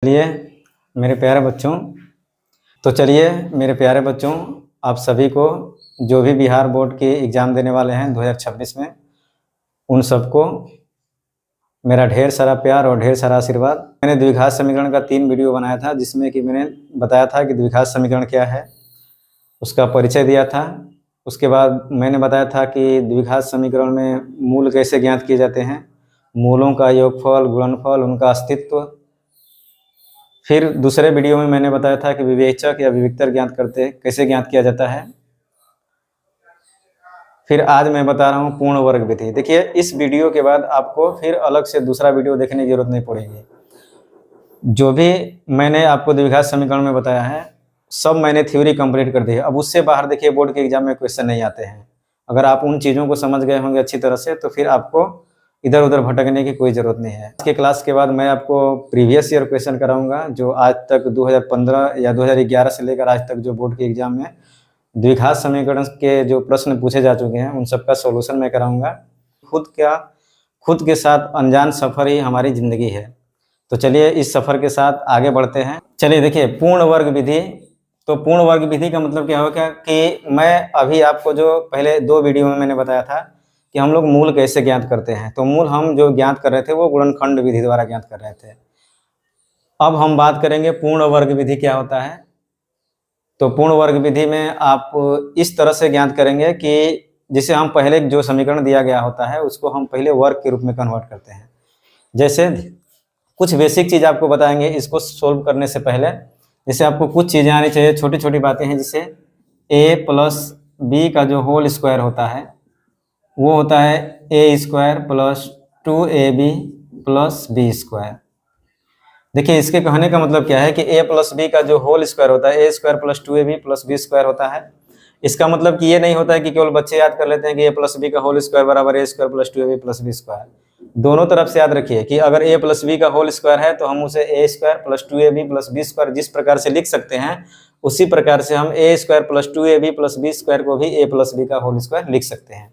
चलिए मेरे प्यारे बच्चों, आप सभी को जो भी बिहार बोर्ड के एग्ज़ाम देने वाले हैं 2026 में, उन सबको मेरा ढेर सारा प्यार और ढेर सारा आशीर्वाद। मैंने द्विघात समीकरण का 3 वीडियो बनाया था, जिसमें कि मैंने बताया था कि द्विघात समीकरण क्या है, उसका परिचय दिया था। उसके बाद मैंने बताया था कि द्विघात समीकरण में मूल कैसे ज्ञात किए जाते हैं, मूलों का योगफल, गुणनफल, उनका अस्तित्व। फिर दूसरे वीडियो में मैंने बताया था कि विवेचक या विविक्तर कैसे ज्ञात किया जाता है। फिर आज मैं बता रहा हूँ पूर्ण वर्ग विधि। देखिए, इस वीडियो के बाद आपको फिर अलग से दूसरा वीडियो देखने की जरूरत नहीं पड़ेगी। जो भी मैंने आपको द्विघात समीकरण में बताया है, सब मैंने थ्योरी कंप्लीट कर दी है। अब उससे बाहर देखिए, बोर्ड के एग्जाम में क्वेश्चन नहीं आते हैं। अगर आप उन चीज़ों को समझ गए होंगे अच्छी तरह से, तो फिर आपको इधर उधर भटकने की कोई ज़रूरत नहीं है। आज के क्लास के बाद मैं आपको प्रीवियस ईयर क्वेश्चन कराऊंगा, जो आज तक 2015 या 2011 से लेकर आज तक जो बोर्ड के एग्जाम में द्विघात समीकरण के जो प्रश्न पूछे जा चुके हैं, उन सबका सॉल्यूशन मैं कराऊंगा। खुद के साथ अनजान सफ़र ही हमारी ज़िंदगी है। तो चलिए इस सफ़र के साथ आगे बढ़ते हैं। चलिए देखिए, पूर्ण वर्ग विधि। तो पूर्ण वर्ग विधि का मतलब क्या होगा कि मैं अभी आपको जो पहले 2 वीडियो में मैंने बताया था कि हम लोग मूल कैसे ज्ञात करते हैं, तो मूल हम जो ज्ञात कर रहे थे वो गुणनखंड विधि द्वारा ज्ञात कर रहे थे। अब हम बात करेंगे पूर्ण वर्ग विधि क्या होता है। तो पूर्ण वर्ग विधि में आप इस तरह से ज्ञात करेंगे कि जिसे हम पहले जो समीकरण दिया गया होता है उसको हम पहले वर्ग के रूप में कन्वर्ट करते हैं। जैसे कुछ बेसिक चीज़ आपको बताएंगे इसको सोल्व करने से पहले। जैसे आपको कुछ चीज़ें आनी चाहिए, छोटी छोटी बातें हैं, जिसे a प्लस बी का जो होल स्क्वायर होता है वो होता है a square plus 2ab plus B square. देखिए, इसके कहने का मतलब क्या है कि a प्लस बी का जो होल स्क्वायर होता है a square plus 2ab plus B square होता है। इसका मतलब कि ये नहीं होता है कि केवल बच्चे याद कर लेते हैं कि a प्लस बी का होल स्क्वायर बराबर a square plus 2ab plus B square. दोनों तरफ से याद रखिए कि अगर a प्लस बी का होल स्क्वायर है तो हम उसे a square plus 2ab plus B square जिस प्रकार से लिख सकते हैं, उसी प्रकार से हम a square plus 2ab plus B square को भी a प्लस बी का होल स्क्वायर लिख सकते हैं।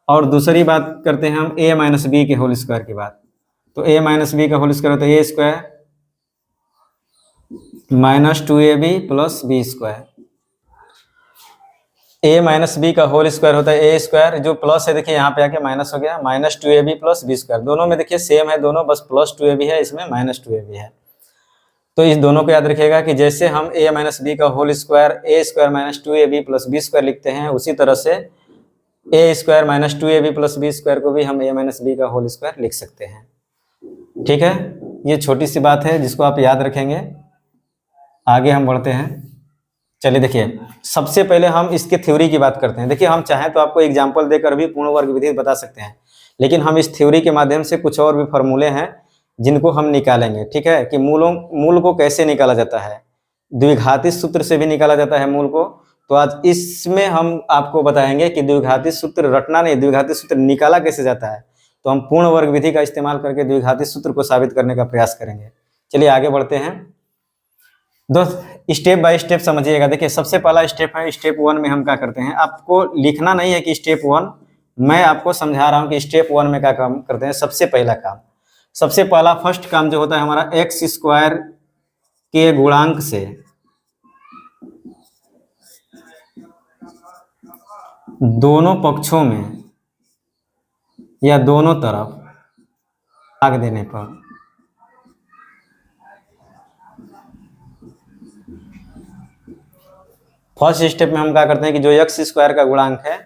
और दूसरी बात करते हैं हम a माइनस बी के होल स्क्वायर की बात। तो a माइनस बी का होल स्क्वायर होता है a square minus 2ab plus B square. a minus B का होल स्क्वायर होता है a स्क्वायर, जो प्लस है देखिए यहाँ पे आके माइनस हो गया, minus 2ab plus B square. दोनों में देखिए सेम है, दोनों बस प्लस 2ab है, इसमें माइनस 2ab है। तो इस दोनों को याद रखिएगा कि जैसे हम a माइनस बी का whole square a square minus 2ab plus B square लिखते हैं, उसी तरह से a square minus 2ab plus B square को भी हम a माइनस बी का होल स्क्वायर लिख सकते हैं। ठीक है, ये छोटी सी बात है जिसको आप याद रखेंगे। आगे हम बढ़ते हैं। चलिए देखिए, सबसे पहले हम इसके थ्योरी की बात करते हैं। देखिए, हम चाहें तो आपको एग्जाम्पल देकर भी पूर्ण वर्ग विधि बता सकते हैं, लेकिन हम इस थ्योरी के माध्यम से कुछ और भी फॉर्मूले हैं जिनको हम निकालेंगे। ठीक है, कि मूल को कैसे निकाला जाता है, द्विघाती सूत्र से भी निकाला जाता है मूल को। तो आज इसमें हम आपको बताएंगे कि द्विघाती सूत्र रटना नहीं, द्विघाती सूत्र निकाला कैसे जाता है। तो हम पूर्ण वर्ग विधि का इस्तेमाल करके द्विघाती सूत्र को साबित करने का प्रयास करेंगे। चलिए आगे बढ़ते हैं। दोस्त स्टेप बाय स्टेप समझिएगा। देखिए, सबसे पहला स्टेप है, स्टेप 1 में हम क्या करते हैं, आपको लिखना नहीं है कि स्टेप 1, मैं आपको समझा रहा हूं कि स्टेप 1 में क्या काम करते हैं। सबसे पहला फर्स्ट काम जो होता है हमारा, एक्स स्क्वायर के गुणांक से दोनों पक्षों में या दोनों तरफ भाग देने पर फर्स्ट स्टेप में हम क्या करते हैं कि जो एक्स स्क्वायर का गुणांक है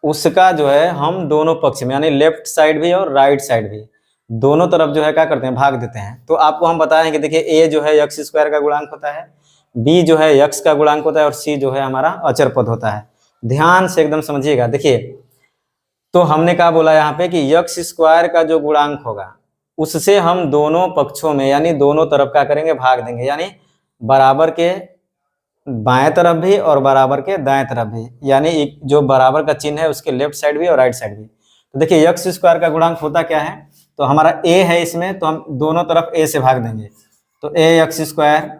उसका जो है हम दोनों पक्ष में, यानी लेफ्ट साइड भी और राइट साइड भी, दोनों तरफ जो है क्या करते हैं, भाग देते हैं। तो आपको हम बताएं कि देखिए, ए जो है एक्स स्क्वायर का गुणांक होता है, बी जो है एक्स का गुणांक होता है, और सी जो है हमारा अचर पद होता है। ध्यान से एकदम समझिएगा। देखिए, तो हमने क्या बोला यहाँ पे कि एक्स स्क्वायर का जो गुणांक होगा उससे हम दोनों पक्षों में यानी दोनों तरफ क्या करेंगे, भाग देंगे। यानी बराबर के बाएं तरफ भी और बराबर के दाएं तरफ भी, यानी जो बराबर का चिन्ह है उसके लेफ्ट साइड भी और राइट साइड भी। तो देखिए, एक्स स्क्वायर का गुणांक होता क्या है, तो हमारा a है इसमें, तो हम दोनों तरफ a से भाग देंगे। तो a एक्स स्क्वायर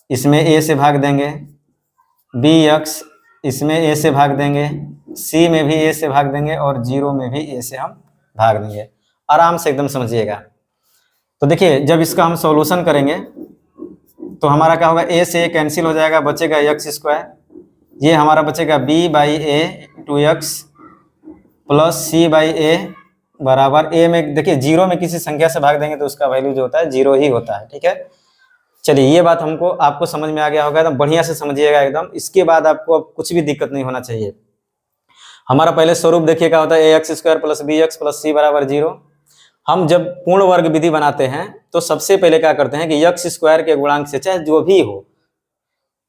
इसमें a से भाग देंगे, b एक्स इसमें a से भाग देंगे, c में भी a से भाग देंगे, और 0 में भी a से हम भाग देंगे। आराम से एकदम समझिएगा। तो देखिए जब इसका हम सॉल्यूशन करेंगे तो हमारा क्या होगा, ए से ए कैंसिल हो जाएगा, बचेगा एक्स स्क्वायर, ये हमारा बचेगा B by A two X plus C by A बराबर ए में देखिए जीरो में किसी संख्या से भाग देंगे तो उसका वैल्यू जो होता है जीरो ही होता है। ठीक है, चलिए ये बात हमको आपको समझ में आ गया होगा, एकदम बढ़िया से समझिएगा एकदम। इसके बाद आपको अब कुछ भी दिक्कत नहीं होना चाहिए। हमारा पहले स्वरूप देखिए क्या होता है, A X square plus B X plus C बराबर जीरो। हम जब पूर्ण वर्ग विधि बनाते हैं तो सबसे पहले क्या करते हैं कि एक्स स्क्वायर के गुणांक से, चाहे जो भी हो,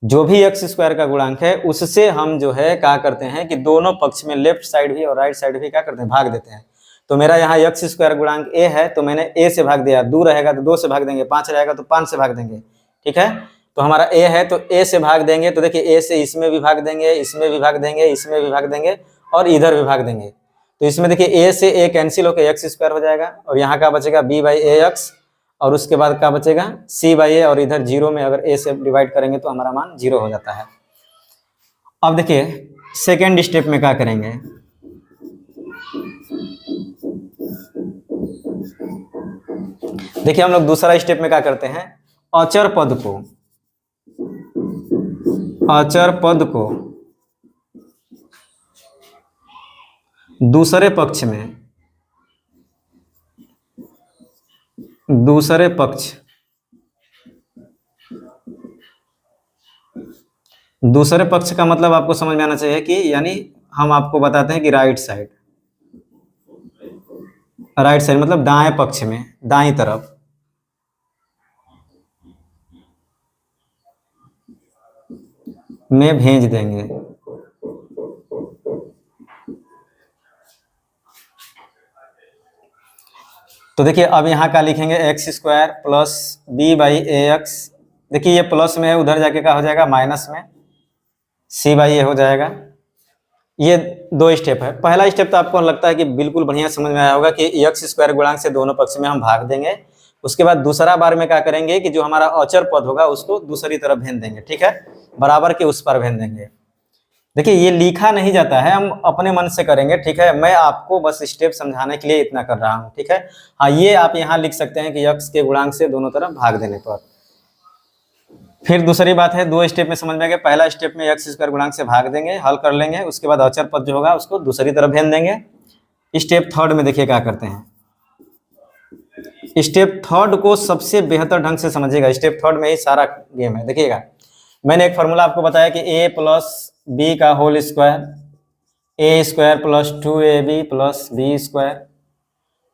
जो भी एक्स स्क्वायर का गुणांक है उससे हम जो है क्या करते हैं कि दोनों पक्ष में लेफ्ट साइड भी और राइट साइड भी क्या करते हैं, भाग देते हैं। तो मेरा यहाँ एक्स स्क्वायर गुणांक ए है तो मैंने ए से भाग दिया, 2 रहेगा तो 2 से भाग देंगे, 5 रहेगा तो 5 से भाग देंगे। ठीक है, तो हमारा ए है तो ए से भाग देंगे, तो देखिए ए से इसमें भी भाग देंगे, इसमें भी भाग देंगे, इसमें भी भाग देंगे और इधर भी भाग देंगे। तो इसमें देखिए ए से ए कैंसिल होकर एक्स स्क्वायर हो जाएगा और यहाँ का बचेगा बी बाई ए एक्स और उसके बाद क्या बचेगा सी बाई ए, और इधर जीरो में अगर ए से डिवाइड करेंगे तो हमारा मान जीरो हो जाता है। अब देखिए सेकेंड स्टेप में क्या करेंगे, देखिए हम लोग दूसरा स्टेप में क्या करते हैं, अचर पद को दूसरे पक्ष का मतलब आपको समझ में आना चाहिए कि यानी हम आपको बताते हैं कि राइट साइड मतलब दाएं पक्ष में, दाईं तरफ में भेज देंगे। तो देखिए अब यहाँ का लिखेंगे x square plus b by a x, देखिए ये प्लस में है, उधर जाके क्या हो जाएगा माइनस में, सी बाई ए हो जाएगा। ये 2 स्टेप है। पहला स्टेप तो आपको लगता है कि बिल्कुल बढ़िया समझ में आया होगा कि एक्स स्क्वायर गुणांक से दोनों पक्ष में हम भाग देंगे। उसके बाद दूसरा बार में क्या करेंगे कि जो हमारा अचर पद होगा उसको दूसरी तरफ भेज देंगे। ठीक है, बराबर के उस पर भेज देंगे। देखिए ये लिखा नहीं जाता है, हम अपने मन से करेंगे। ठीक है, मैं आपको बस स्टेप समझाने के लिए इतना कर रहा हूँ। ठीक है, हाँ ये आप यहाँ लिख सकते हैं कि एक्स के गुणांक से दोनों तरफ भाग देने पर। फिर दूसरी बात है, 2 स्टेप में समझ में आ गया। पहला स्टेप में एक्स स्क्वायर गुणांक से भाग देंगे, हल कर लेंगे, उसके बाद अचर पद जो होगा उसको दूसरी तरफ भेज देंगे। स्टेप थर्ड में देखिए क्या करते हैं, स्टेप थर्ड को सबसे बेहतर ढंग से समझिएगा। स्टेप थर्ड में ही सारा गेम है। देखिएगा मैंने एक फॉर्मूला आपको बताया कि ए प्लस बी का whole square, A square plus 2ab plus B square.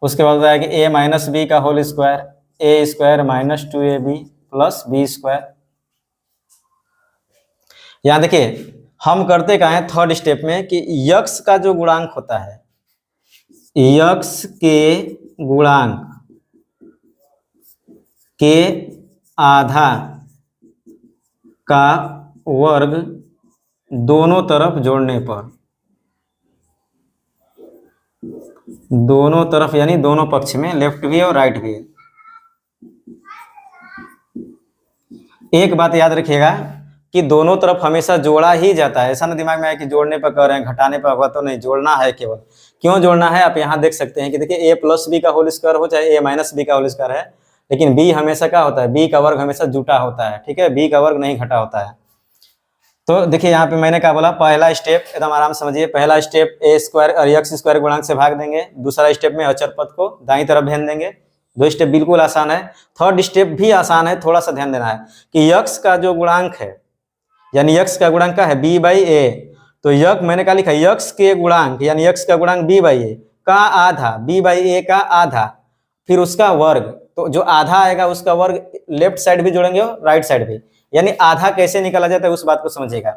उसके बाद बताया कि ए माइनस बी का whole square, A square minus 2ab plus B square. यहाँ देखिए हम करते क्या है थर्ड स्टेप में कि यक्स का जो गुणांक होता है, यक्स के गुणांक के आधा का वर्ग दोनों तरफ जोड़ने पर, दोनों तरफ यानी दोनों पक्ष में, लेफ्ट भी और राइट भी। एक बात याद रखिएगा कि दोनों तरफ हमेशा जोड़ा ही जाता है। ऐसा ना दिमाग में आए कि जोड़ने पर कर रहे हैं, घटाने पर होगा, तो नहीं, जोड़ना है केवल। क्यों जोड़ना है आप यहाँ देख सकते हैं कि देखिए ए प्लस बी का होल स्क्वायर हो चाहे ए माइनस बी का होल स्क्वायर है, लेकिन बी हमेशा क्या होता है, बी का वर्ग हमेशा जुटा होता है। ठीक है, बी का वर्ग नहीं घटा होता है। तो देखिए यहाँ पे मैंने क्या बोला, पहला स्टेप एकदम आराम समझिए। पहला स्टेप ए स्क्वायर और एक्स स्क्वायर गुणांक से भाग देंगे। दूसरा स्टेप में अचर पद को दाईं तरफ भेज देंगे। 2 स्टेप बिल्कुल आसान है। थर्ड स्टेप भी आसान है, थोड़ा सा ध्यान देना है कि यक्स का जो गुणांक है, यानी यक्स का गुणांक का है बी बाई ए, तो यक मैंने क्या लिखा, यक्स के गुणांक यानी यक्स का गुणांक बी बाई ए का आधा, बी बाई ए का आधा, फिर उसका वर्ग। तो जो आधा आएगा उसका वर्ग लेफ्ट साइड भी जोड़ेंगे और राइट साइड भी। यानी आधा कैसे निकाला जाता है उस बात को समझिएगा।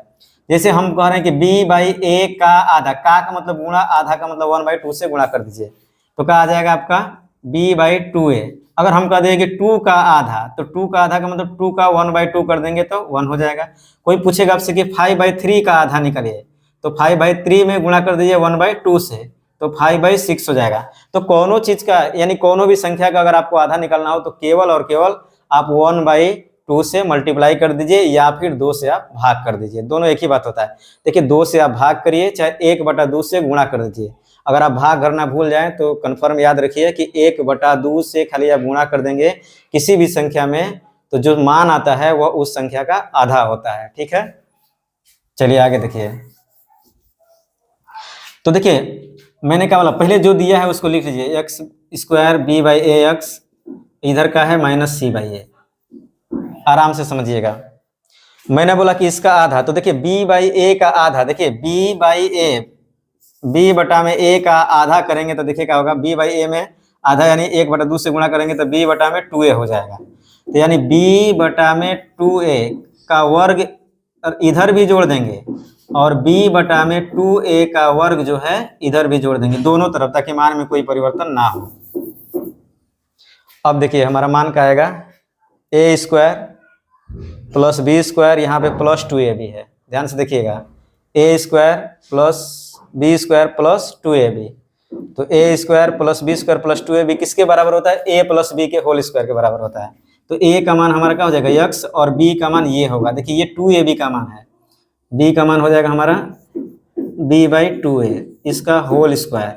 जैसे हम कह रहे हैं कि b बाई ए का आधा, का मतलब गुणा, आधा का मतलब 1/2 से गुणा कर दीजिए, तो क्या आ जाएगा आपका b बाई 2a। अगर हम कह देंगे कि 2 का आधा, तो 2 का आधा का मतलब 2 का 1/2 कर देंगे तो 1 हो जाएगा। कोई पूछेगा आपसे कि 5/3 का आधा निकालिए, तो 5/3 में गुणा कर दीजिए 1/2 से, तो 5/6 हो जाएगा। तो कोनो चीज का यानी कोनो भी संख्या का अगर आपको आधा निकालना हो तो केवल और केवल आप 1/2 से मल्टीप्लाई कर दीजिए या फिर 2 से आप भाग कर दीजिए। दोनों एक ही बात होता है। देखिए 2 से आप भाग करिए चाहे 1/2 से गुणा कर दीजिए। अगर आप भाग करना भूल जाएं तो कन्फर्म याद रखिए कि 1/2 से खाली आप गुणा कर देंगे किसी भी संख्या में, तो जो मान आता है वह उस संख्या का आधा होता है। ठीक है, चलिए आगे देखिए। तो देखिए मैंने क्या बोला, पहले जो दिया है उसको लिख लीजिए, x² b/ax, इधर का है -c/a। आराम से समझिएगा, मैंने बोला कि इसका आधा, तो देखिए b/a का आधा, देखिए b/a, b/a का आधा करेंगे तो देखिए क्या होगा, b/a में आधा यानी 1/2 से गुणा करेंगे तो b/2a हो जाएगा। तो यानी b/2a का वर्ग इधर भी जोड़ देंगे और b/2a का वर्ग जो है इधर भी जोड़ देंगे, दोनों तरफ, ताकि मान में कोई परिवर्तन ना हो। अब देखिए हमारा मान क्या आएगा, a² + b², यहाँ पे +2a भी है, ध्यान से देखिएगा, a² + b² + 2ab, तो a² + b² + 2ab किसके बराबर होता है, a + b के होल स्क्वायर के बराबर होता है। तो a का मान हमारा क्या हो जाएगा x, और b का मान ये होगा, देखिए ये 2ab का मान है, b का मान हो जाएगा हमारा b/2a, इसका होल स्क्वायर,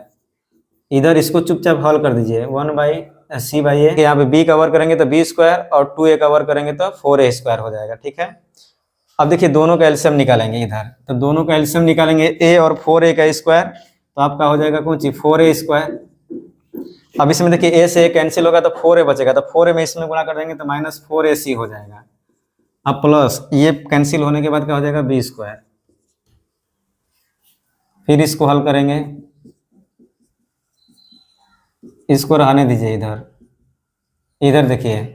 इधर इसको चुपचाप हल कर दीजिए, 1/c/a, यहाँ पे b का वर्ग करेंगे तो b² और 2a का वर्ग करेंगे तो 4a² हो जाएगा। ठीक है, अब देखिए दोनों का एलसीएम निकालेंगे इधर, तो दोनों का एलसीएम निकालेंगे a और 4a का स्क्वायर, तो आपका हो जाएगा कौन सी 4a²। अब इसमें देखिए a से a कैंसिल होगा तो 4a बचेगा, तो 4a में इसमें गुणा कर देंगे तो -4ac हो जाएगा। अब प्लस ये कैंसिल होने के बाद क्या हो जाएगा b², फिर इसको हल करेंगे, इसको रहने दीजिए इधर, इधर देखिए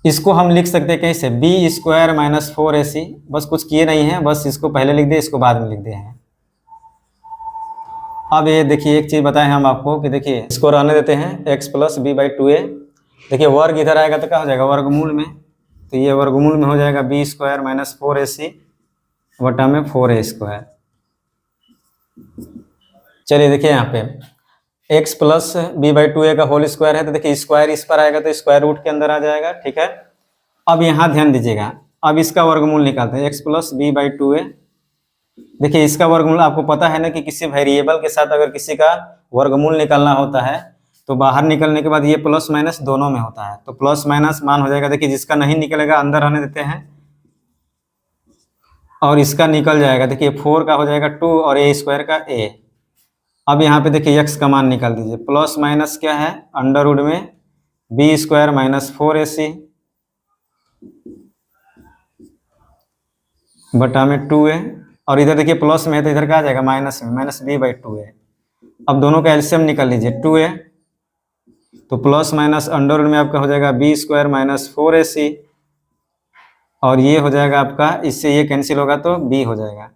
इसको हम लिख सकते हैं कैसे, b² - 4ac, बस कुछ किए नहीं है, बस इसको पहले लिख दिए, इसको बाद में लिख दिए हैं। अब ये देखिए एक चीज बताएं हम आपको कि देखिए इसको रहने देते हैं, x + b/2a, देखिए वर्ग इधर आएगा तो क्या हो जाएगा वर्गमूल में, तो ये वर्गमूल में हो जाएगा b² - 4ac बटा में 4a²। चलिए देखिए यहाँ पे x + b/2a का होल स्क्वायर है, तो देखिए स्क्वायर इस पर आएगा तो स्क्वायर रूट के अंदर आ जाएगा। ठीक है, अब यहाँ ध्यान दीजिएगा, अब इसका वर्गमूल निकालते हैं, x + b/2a, देखिए इसका वर्गमूल आपको पता है ना कि किसी वेरिएबल के साथ अगर किसी का वर्गमूल निकालना होता है तो बाहर निकलने के बाद ये प्लस माइनस दोनों में होता है, तो प्लस माइनस मान हो जाएगा, देखिए जिसका नहीं निकलेगा अंदर आने देते हैं और इसका निकल जाएगा, देखिए 4 का हो जाएगा 2 और a² का a। अब यहाँ पे देखिए x का मान निकाल दीजिए, प्लस माइनस क्या है √ में b² - 4ac बटा में 2a, और इधर देखिए प्लस में है तो इधर क्या आ जाएगा माइनस में, -b/2a। अब दोनों का एलसीएम निकाल लीजिए 2a, तो प्लस माइनस √ में आपका हो जाएगा b² - 4ac, और ये हो जाएगा आपका, इससे ये कैंसिल होगा तो b हो जाएगा।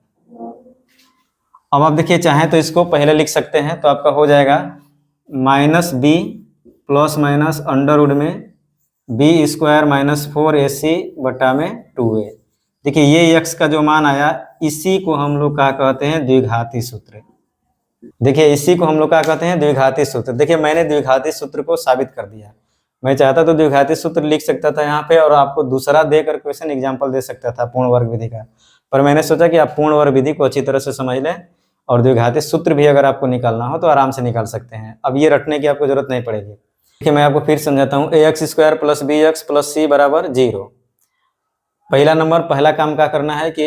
अब आप देखिए चाहें तो इसको पहले लिख सकते हैं, तो आपका हो जाएगा -b + √ में b² - 4ac बटा में 2a। देखिए ये x का जो मान आया, इसी को हम लोग क्या कहते हैं द्विघाती सूत्र। देखिए इसी को हम लोग क्या कहते हैं द्विघाती सूत्र। देखिए मैंने द्विघाती सूत्र को साबित कर दिया, मैं चाहता तो द्विघाती सूत्र लिख सकता था यहाँ पे और आपको दूसरा देकर क्वेश्चन एग्जाम्पल दे सकता था पूर्ण वर्ग विधि का, पर मैंने सोचा कि आप पूर्ण वर्ग विधि को अच्छी तरह से समझ लें और द्विघाती सूत्र भी अगर आपको निकालना हो तो आराम से निकाल सकते हैं। अब ये रटने की आपको जरूरत नहीं पड़ेगी। देखिए मैं आपको फिर समझाता हूँ, ax² + bx + c = 0। पहला नंबर, पहला काम क्या करना है कि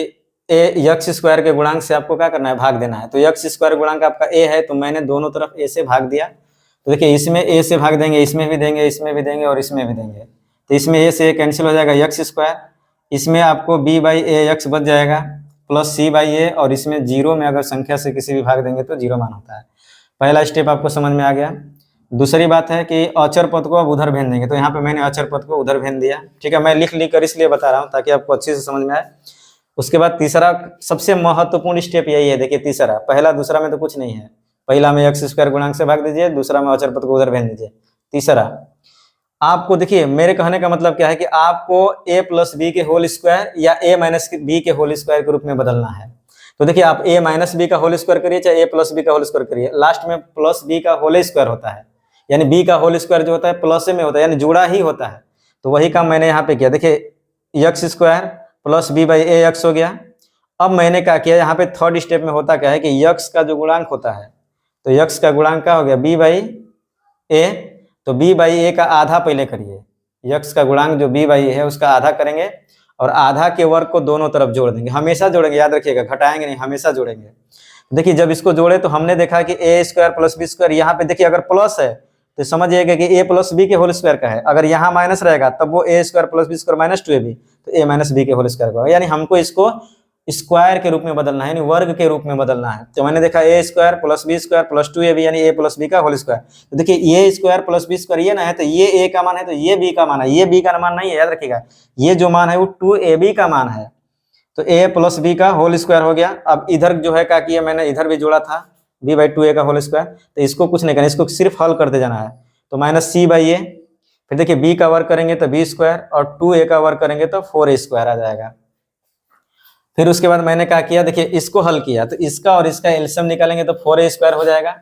x² के गुणांक से आपको क्या करना है भाग देना है, तो x² गुणांक आपका a है, तो मैंने दोनों तरफ a से भाग दिया, तो देखिए इसमें a से भाग देंगे, इसमें भी देंगे, इसमें भी देंगे और इसमें भी देंगे, तो इसमें a से कैंसिल हो जाएगा x², इसमें आपको b/ax बच जाएगा प्लस c/a, और इसमें 0 में अगर संख्या से किसी भी भाग देंगे तो 0 मान होता है। पहला स्टेप आपको समझ में आ गया। दूसरी बात है कि अचर पद को अब उधर भेज देंगे, तो यहाँ पे मैंने अचर पद को उधर भेज दिया। ठीक है, मैं लिख कर इसलिए बता रहा हूँ ताकि आपको अच्छे से समझ में आए। उसके बाद तीसरा सबसे महत्वपूर्ण स्टेप यही है, देखिए तीसरा, पहला दूसरा में तो कुछ नहीं है, पहला में x² गुणांक से भाग दीजिए, दूसरा में अचर पद को उधर भेज दीजिए। तीसरा आपको देखिए मेरे कहने का मतलब क्या है कि आपको a + b के होल स्क्वायर या a - b के होल स्क्वायर के रूप में बदलना है। तो देखिए आप a - b का होल स्क्वायर करिए चाहे a + b का होल स्क्वायर करिए, लास्ट में प्लस b का होल स्क्वायर होता है, यानी b का होल स्क्वायर जो होता है प्लस में होता है, यानी जुड़ा ही होता है। तो वही काम मैंने यहाँ पे किया, देखिए x² + b/ax हो गया, अब मैंने क्या किया, यहाँ पे थर्ड स्टेप में होता क्या है कि यक्स का जो गुणांक होता है, तो यक्स का गुणांक क्या हो गया, बी बाई ए। तो बी बाई ए का आधा पहले करिए, यक्स का गुणांक जो बी बाई ए है उसका आधा करेंगे और आधा के वर्ग को दोनों तरफ जोड़ देंगे, हमेशा जोड़ेंगे, याद रखिएगा, घटाएंगे नहीं, हमेशा जोड़ेंगे। देखिए जब इसको जोड़े तो हमने देखा कि A square plus B square, यहाँ पे देखिए अगर प्लस है तो समझिएगा कि ए प्लस बी के होल स्क्वायर का है, अगर यहाँ माइनस रहेगा तब वो A square plus B square minus 2ab, तो ए माइनस बी के होल स्क्वायर का होगा, यानी हमको इसको स्क्वायर के रूप में बदलना है, यानी वर्ग के रूप में बदलना है। तो मैंने देखा A square plus B square plus 2ab यानी ए प्लस बी का होल स्क्वायर। तो देखिए A square plus B square ये ना है, तो ये ए का मान है, तो ये बी का मान है, ये बी का मान नहीं है, याद रखिएगा, ये जो मान है वो 2ab का मान है, तो ए प्लस बी का होल स्क्वायर हो गया। अब इधर जो है क्या किया मैंने, इधर भी जोड़ा था बी बाई 2a का होल स्क्वायर, तो इसको कुछ नहीं करना, इसको सिर्फ हल करते जाना है। तो माइनस सी बाई ए, फिर देखिए बी का वर्ग करेंगे तो बी स्क्वायर और 2a का वर्ग करेंगे तो 4a स्क्वायर आ जाएगा। फिर उसके बाद मैंने क्या किया, देखिए इसको हल किया, तो इसका और इसका एलसीएम निकालेंगे तो 4a स्क्वायर हो जाएगा।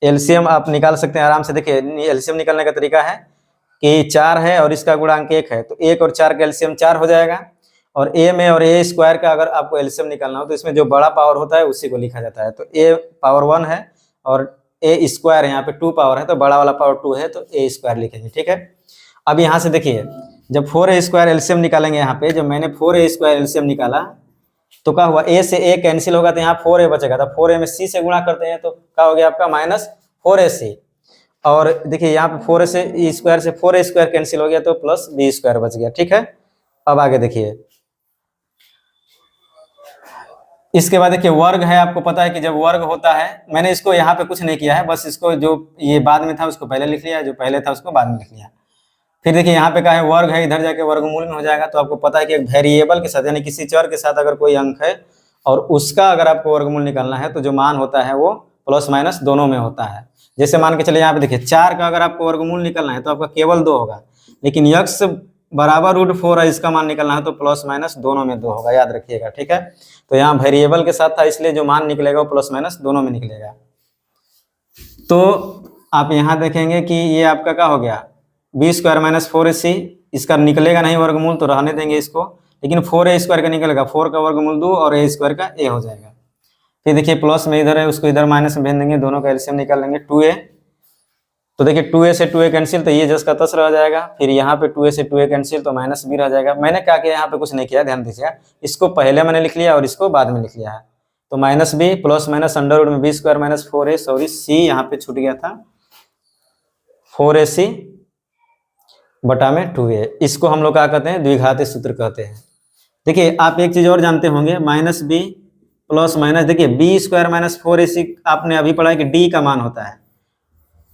एलसीएम आप निकाल सकते हैं आराम से, देखिए एलसीएम निकालने का तरीका है कि 4 है और इसका गुणांक 1 है, तो 1 और 4 का एलसीएम 4 हो जाएगा। और ए में और ए स्क्वायर का अगर आपको एलसीएम निकालना हो तो इसमें जो बड़ा पावर होता है उसी को लिखा जाता है, तो ए पावर 1 है और ए स्क्वायर है, यहाँ पे 2 पावर है तो बड़ा वाला पावर 2 है, तो ए स्क्वायर लिखेंगे, ठीक है। अब यहाँ से देखिए जब 4a स्क्वायर एलसीएम निकालेंगे, यहाँ पे जब मैंने 4a स्क्वायर एलसीएम निकाला तो क्या हुआ, ए से ए कैंसिल होगा तो यहाँ 4a बचेगा, तो 4a में सी से गुणा करते हैं तो क्या हो गया आपका माइनस 4ac। और देखिए यहाँ पे 4a से ई स्क्वायर से 4a स्क्वायर कैंसिल हो गया तो प्लस बी स्क्वायर बच गया, ठीक है। अब आगे देखिए, इसके बाद देखिए वर्ग है, आपको पता है कि जब वर्ग होता है, मैंने इसको यहाँ पे कुछ नहीं किया है, बस इसको जो ये बाद में था उसको पहले लिख लिया, जो पहले था उसको बाद में लिख लिया। फिर देखिए यहाँ पे क्या है, वर्ग है, इधर जाके वर्गमूल में हो जाएगा, तो आपको पता है कि एक वेरिएबल के साथ यानी किसी चर के साथ अगर कोई अंक है और उसका अगर आपको वर्गमूल निकालना है तो जो मान होता है वो प्लस माइनस दोनों में होता है। जैसे मान के चलिए यहाँ पे देखिए 4 का अगर आपको वर्गमूल निकालना है तो आपका केवल 2 होगा, लेकिन यक्स बराबर √4 है, इसका मान निकालना है तो प्लस माइनस दोनों में 2 होगा, याद रखिएगा, ठीक है। तो यहाँ वेरिएबल के साथ था इसलिए जो मान निकलेगा वो प्लस माइनस दोनों में निकलेगा। तो आप यहाँ देखेंगे कि ये आपका क्या हो गया, बी स्क्वायर माइनस 4ac, इसका निकलेगा नहीं वर्गमूल तो रहने देंगे इसको, लेकिन 4a स्क्वायर का निकलेगा, 4 का वर्गमूल 2 और a स्क्वायर का a हो जाएगा। फिर देखिए प्लस में इधर है उसको इधर माइनस में भेज देंगे, दोनों का एलसीएम निकाल लेंगे 2a, तो देखिए 2a से 2a कैंसिल तो ये जस का तस रह जाएगा, फिर यहाँ पे 2a से 2a कैंसिल तो माइनस b रह जाएगा। मैंने क्या किया यहाँ पे कुछ नहीं किया, ध्यान दीजिएगा, इसको पहले मैंने लिख लिया और इसको बाद में लिख लिया है, तो minus b plus minus under root में B square minus 4a, sorry c यहाँ पे छूट गया था, 4ac बटा में 2a, इसको हम लोग क्या कहते हैं, द्विघाती सूत्र कहते हैं। देखिए आप एक चीज और जानते होंगे, माइनस b प्लस माइनस, देखिए बी स्क्वायर माइनस 4ac आपने अभी पढ़ा है कि d का मान होता है,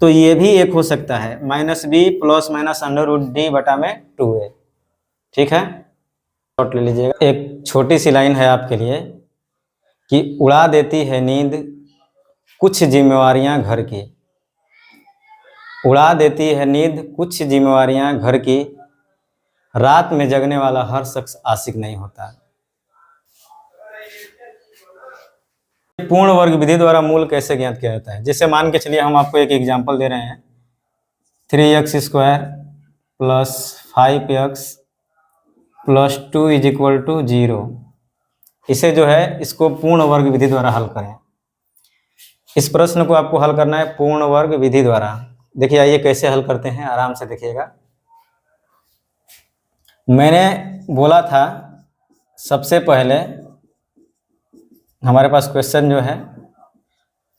तो ये भी एक हो सकता है minus b plus minus under root d बटा में 2a, ठीक है। नोट ले लीजिएगा, एक छोटी सी लाइन है आपके लिए कि उड़ा देती है नींद कुछ जिम्मेवारियां घर की, उड़ा देती है नींद कुछ जिम्मेवारियां घर की, रात में जगने वाला हर शख्स आशिक नहीं होता। पूर्ण वर्ग विधि द्वारा मूल कैसे ज्ञात किया जाता है, जैसे मान के चलिए हम आपको एक एग्जांपल दे रहे हैं, 3x square plus 5x plus 2 is equal to 0, इसे जो है इसको पूर्ण वर्ग विधि द्वारा हल करें। इस प्रश्न को आपको हल करना है पूर्ण वर्ग विधि द्वारा। देखिए आइए कैसे हल करते हैं, आराम से देखिएगा। मैंने बोला था सबसे पहले हमारे पास क्वेश्चन जो है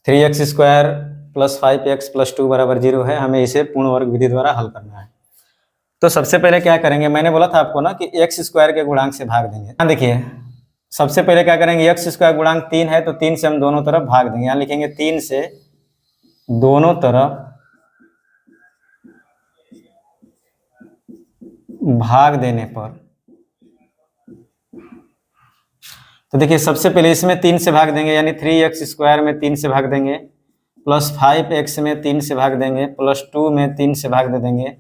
3x square plus 5x plus 2 बराबर 0 है, हमें इसे पूर्ण वर्ग विधि द्वारा हल करना है। तो सबसे पहले क्या करेंगे, मैंने बोला था आपको ना कि x स्क्वायर के गुणांक से भाग देंगे। यहाँ देखिए सबसे पहले क्या करेंगे, x स्क्वायर गुणांक 3 है तो 3 से हम दोनों तरफ भाग देंगे, यहाँ लिखेंगे 3 से दोनों तरफ भाग देने पर, तो देखिए सबसे पहले इसमें 3 से भाग देंगे, यानी 3x स्क्वायर में 3 से भाग देंगे, प्लस 5x में 3 से भाग देंगे, प्लस 2 में 3 से भाग दे देंगे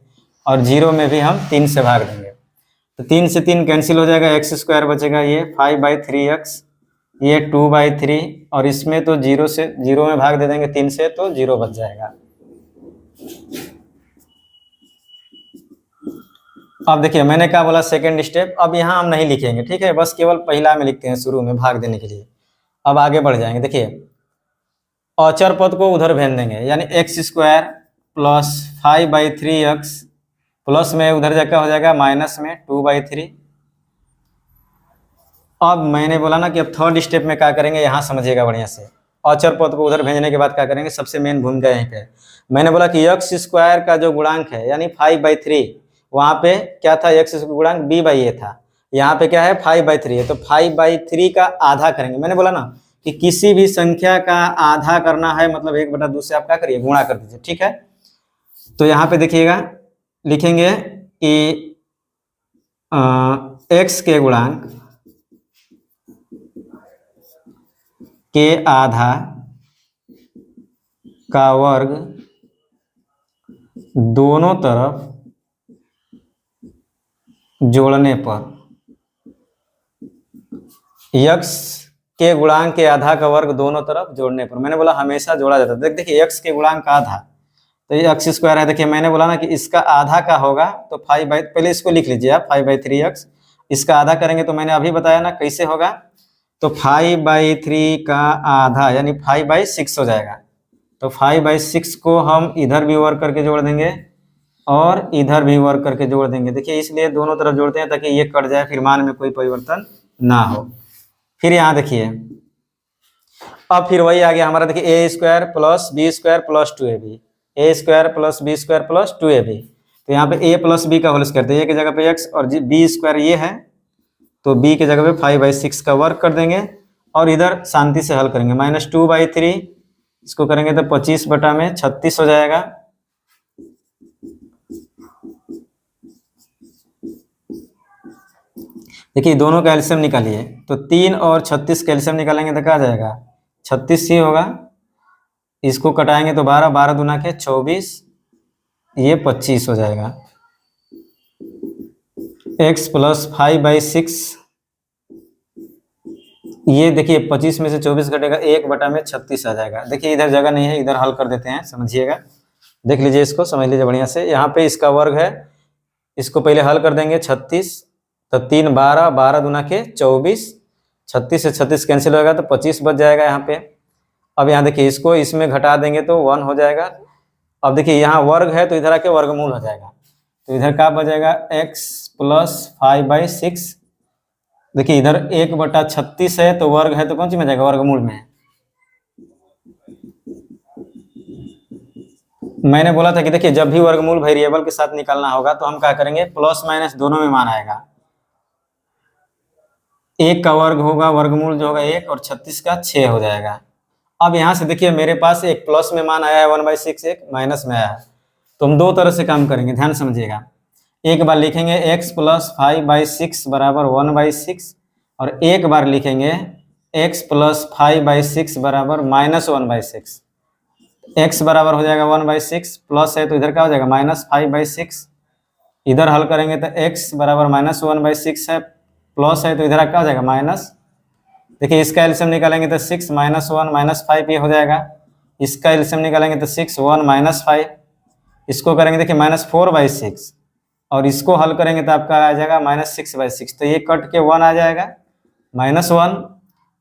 और 0 में भी हम 3 से भाग देंगे। तो 3 से 3 कैंसिल हो जाएगा, x स्क्वायर बचेगा ये 5/3x, ये 2/3 और इसमें तो 0 से 0 में भाग दे देंगे 3 से तो 0 बच जाएगा। अब देखिए मैंने क्या बोला, सेकंड स्टेप। अब यहाँ हम नहीं लिखेंगे, ठीक है, बस केवल पहला में लिखते हैं शुरू में भाग देने के लिए। अब आगे बढ़ जाएंगे। देखिए अचर पद को उधर भेज देंगे, यानी x square plus 5/3x plus में उधर जाकर हो जाएगा माइनस में 2/3। अब मैंने बोला ना कि अब थर्ड स्टेप में क्या करेंगे, यहाँ समझिएगा बढ़िया से। अचर पद को उधर भेजने के बाद क्या करेंगे, सबसे मेन भूमिका यहीं पे। मैंने बोला कि एक्स स्क्वायर का जो गुणांक है यानी 5/3, वहाँ पे क्या था, एक्स गुणांक b/a था, यहाँ पे क्या है 5/3 है, तो 5/3 का आधा करेंगे। मैंने बोला ना कि किसी भी संख्या का आधा करना है मतलब 1/2 से आप क्या करिए, गुणा कर दीजिए, ठीक है। तो यहाँ पे देखिएगा लिखेंगे कि एक्स के गुणांक के आधा का वर्ग दोनों तरफ जोड़ने पर, x के गुणांक के आधा का वर्ग दोनों तरफ जोड़ने पर। मैंने बोला हमेशा जोड़ा जाता है। देखिए x के गुणांक का आधा तो ये एक्स स्क्वायर है। देखिए मैंने बोला ना कि इसका आधा का होगा तो पहले इसको लिख लीजिए आप 5/3x। इसका आधा करेंगे तो मैंने अभी बताया ना कैसे होगा, तो 5/3 का आधा यानी 5/6 हो जाएगा। तो 5/6 को हम इधर भी वर्क करके जोड़ देंगे और इधर भी वर्क करके जोड़ देंगे। देखिए इसलिए दोनों तरफ जोड़ते हैं ताकि ये कट जाए, फिर मान में कोई परिवर्तन ना हो। फिर यहाँ देखिए अब फिर वही आ गया हमारा। देखिए a² + b² + 2ab, a² + b² + 2ab। तो यहाँ पे a + b का होल स्क्वायर, तो a की जगह पे x और b² ये है, तो b की जगह पे 5/6 का वर्क कर देंगे और इधर शांति से हल करेंगे। -2/3 इसको करेंगे तो 25/36 हो जाएगा। देखिए दोनों का एलसीएम निकालिए, तो 3 और 36 का एलसीएम निकालेंगे तो क्या आ जाएगा, 36 ही होगा। इसको कटाएंगे तो 12, 12 दूना के 24, ये 25 हो जाएगा। x + 5/6, ये देखिए 25 में से 24 घटेगा 1/36 आ जाएगा। देखिए इधर जगह नहीं है, इधर हल कर देते हैं, समझिएगा, देख लीजिए इसको, समझ लीजिए बढ़िया से। यहाँ पे इसका वर्ग है, इसको पहले हल कर देंगे 36, तो 3, 12, 12 दूना के 24, 36 से 36 कैंसिल होगा तो 25 बच जाएगा यहाँ पे। अब यहाँ देखिए इसको इसमें घटा देंगे तो 1 हो जाएगा। अब देखिए यहाँ वर्ग है तो इधर आके वर्गमूल हो जाएगा, तो इधर क्या बचेगा, x + 5/6। देखिए इधर 1/36 है तो वर्ग है तो कौन सी में जाएगा, वर्गमूल में। मैंने बोला था कि देखिए जब भी वर्गमूल वेरिएबल के साथ निकालना होगा तो हम क्या करेंगे, प्लस माइनस दोनों में मान आएगा। 1 का वर्ग होगा, वर्गमूल जो होगा 1 और 36 का 6 हो जाएगा। अब यहाँ से देखिए मेरे पास एक प्लस में मान आया है 1/6, एक माइनस में आया है, तो हम दो तरह से काम करेंगे, ध्यान समझिएगा। एक बार लिखेंगे x + 5/6 = 1/6 और एक बार लिखेंगे x + 5/6 = -1/6। x बराबर हो जाएगा 1/6, प्लस है तो इधर क्या हो जाएगा -5/6। इधर हल करेंगे तो x बराबर -1/6 है, प्लस है तो इधर क्या हो जाएगा माइनस। देखिए इसका एलसीएम निकालेंगे तो 6 - 1 - 5 ये हो जाएगा। इसका एलसीएम निकालेंगे तो 6 1 - 5, इसको करेंगे देखिए -4/6 और इसको हल करेंगे तो आपका आ जाएगा -6/6। तो ये कट के 1 आ जाएगा, -1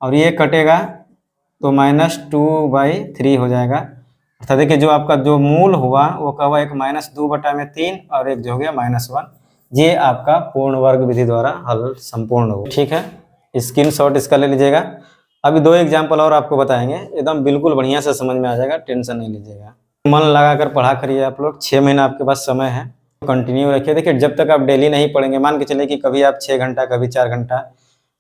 और ये कटेगा तो -2/3 हो जाएगा। अर्थात देखिए जो आपका जो मूल हुआ वो क्या हुआ, एक -2/3 और एक जो हो गया -1। ये आपका पूर्ण वर्ग विधि द्वारा हल संपूर्ण हो, ठीक है। स्क्रीनशॉट इसका ले लीजिएगा। अभी 2 एग्जाम्पल और आपको बताएंगे, एकदम बिल्कुल बढ़िया से समझ में आ जाएगा, टेंशन नहीं लीजिएगा। मन लगाकर पढ़ा करिए आप लोग, 6 महीना आपके पास समय है, कंटिन्यू रखिए। देखिए जब तक आप डेली नहीं पढ़ेंगे, मान के चलिए कि कभी आप 6 घंटा, कभी 4 घंटा,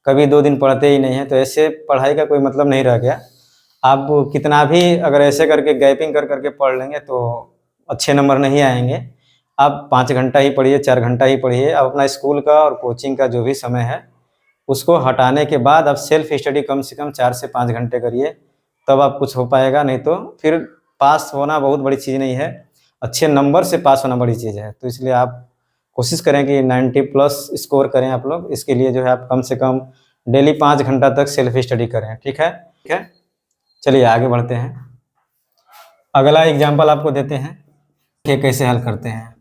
कभी 2 दिन पढ़ते ही नहीं है, तो ऐसे पढ़ाई का कोई मतलब नहीं रह गया। आप कितना भी अगर ऐसे करके गैपिंग कर करके पढ़ लेंगे तो अच्छे नंबर नहीं आएंगे। आप 5 घंटा ही पढ़िए, 4 घंटा ही पढ़िए। आप अपना स्कूल का और कोचिंग का जो भी समय है उसको हटाने के बाद आप सेल्फ स्टडी कम से कम 4 से 5 घंटे करिए, तब आप कुछ हो पाएगा। नहीं तो फिर पास होना बहुत बड़ी चीज़ नहीं है, अच्छे नंबर से पास होना बड़ी चीज़ है। तो इसलिए आप कोशिश करें कि 90+ स्कोर करें आप लोग। इसके लिए जो है आप कम से कम डेली 5 घंटा तक सेल्फ स्टडी करें, ठीक है, ठीक है। चलिए आगे बढ़ते हैं। अगला एग्जाम्पल आपको देते हैं कि कैसे हल करते हैं।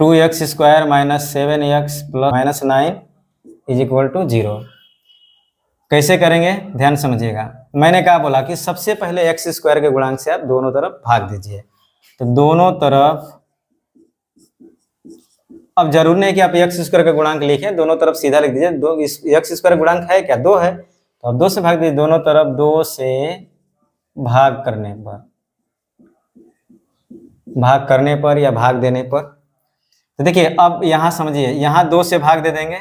2x² minus 7x plus minus 9 is equal to 0। कैसे करेंगे ध्यान समझिएगा। मैंने क्या बोला कि सबसे पहले x² के गुणांक से आप दोनों तरफ भाग दीजिए। तो दोनों तरफ, अब जरूरी नहीं कि आप x² का गुणांक लिखें, दोनों तरफ सीधा लिख दीजिए। दो x² गुणांक है क्या, 2 है, तो अब 2 से भाग दीजिए। दोनों तरफ 2 से भाग करने पर या भाग देने पर, तो देखिए अब यहां समझिए, यहां 2 से भाग दे देंगे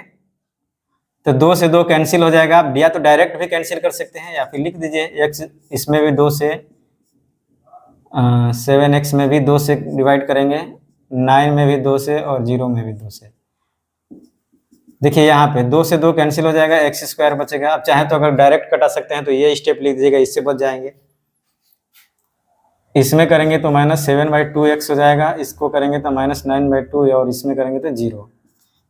तो 2 से 2 कैंसिल हो जाएगा। आप या तो डायरेक्ट भी कैंसिल कर सकते हैं या फिर लिख दीजिए x, इसमें भी 2 से 7x में भी 2 से डिवाइड करेंगे, 9 में भी 2 से और 0 में भी 2 से। देखिए यहाँ पे 2 से 2 कैंसिल हो जाएगा, x² बचेगा। आप चाहें तो अगर डायरेक्ट कटा सकते हैं तो ये स्टेप लिख दीजिएगा, इससे बच जाएंगे। इसमें करेंगे तो -7/2x हो जाएगा, इसको करेंगे तो -9/2 और इसमें करेंगे तो 0।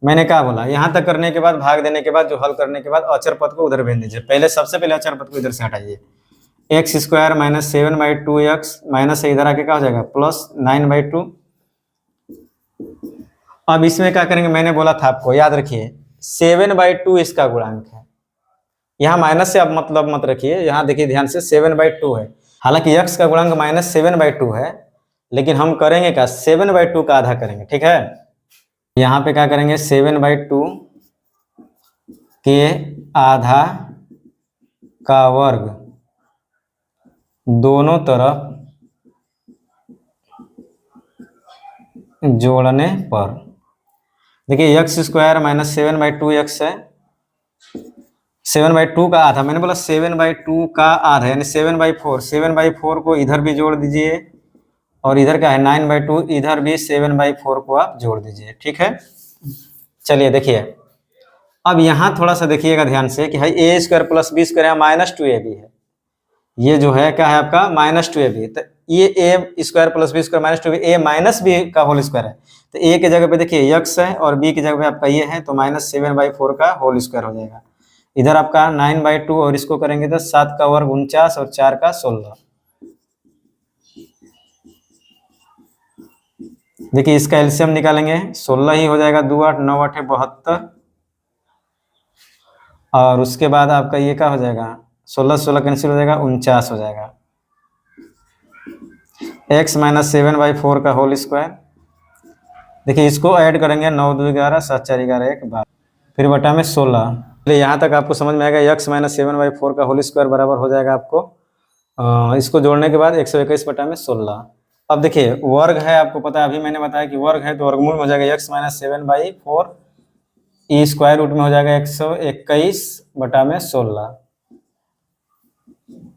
मैंने क्या बोला, यहाँ तक करने के बाद भाग देने के बाद जो हल करने के बाद अचर पद को उधर भेज दीजिए। पहले सबसे पहले अचर पद को इधर से हटाइए। x² माइनस 7/2x माइनस से इधर आके क्या हो जाएगा प्लस 9/2। अब इसमें क्या करेंगे, मैंने बोला था आपको, याद रखिए 7/2 इसका गुणांक है। यहाँ माइनस से अब मतलब मत रखिए, यहाँ देखिए ध्यान से 7/2 है। हालांकि x का गुणांक -7/2 है, लेकिन हम करेंगे क्या, 7/2 का आधा करेंगे, ठीक है। यहाँ पे क्या करेंगे, 7/2 के आधा का वर्ग दोनों तरफ जोड़ने पर। देखिए x² माइनस 7/2x है, 7/2 का आधा, मैंने बोला 7/2 का आधा यानी 7/4। 7/4 को इधर भी जोड़ दीजिए और इधर क्या है 9/2, इधर भी 7/4 को आप जोड़ दीजिए, ठीक है। चलिए देखिए अब यहाँ थोड़ा सा देखिएगा ध्यान से कि भाई a² प्लस b² -2ab है। ये जो है क्या है आपका -2ab, तो ये a² plus b² -2ab, a minus b का होल स्क्वायर है। तो a की जगह पे देखिए x है और b की जगह पे आपका ये है, तो -7/4 का होल स्क्वायर हो जाएगा। इधर आपका 9/2 और इसको करेंगे तो 7 का वर्ग 49 और 4 का 16। देखिए इसका एलसीएम निकालेंगे, 16 ही हो जाएगा, 2 8 9 8 72, और उसके बाद आपका ये क्या हो जाएगा, 16 कैंसिल हो जाएगा, 49 हो जाएगा। x माइनस 7/4 का होल स्क्वायर, देखिए इसको ऐड करेंगे, 9 2 11 7 4 11 1 12, फिर बटा में 16। यहाँ तक आपको समझ में आएगा, x माइनस 7/4 का होल स्क्वायर बराबर हो जाएगा आपको, इसको जोड़ने के बाद 121 बटा में 16। अब देखिए वर्ग है, आपको पता है, अभी मैंने बताया कि वर्ग है तो वर्गमूल में हो जाएगा x minus 7/4, E square root में हो जाएगा 121 बटा में 16।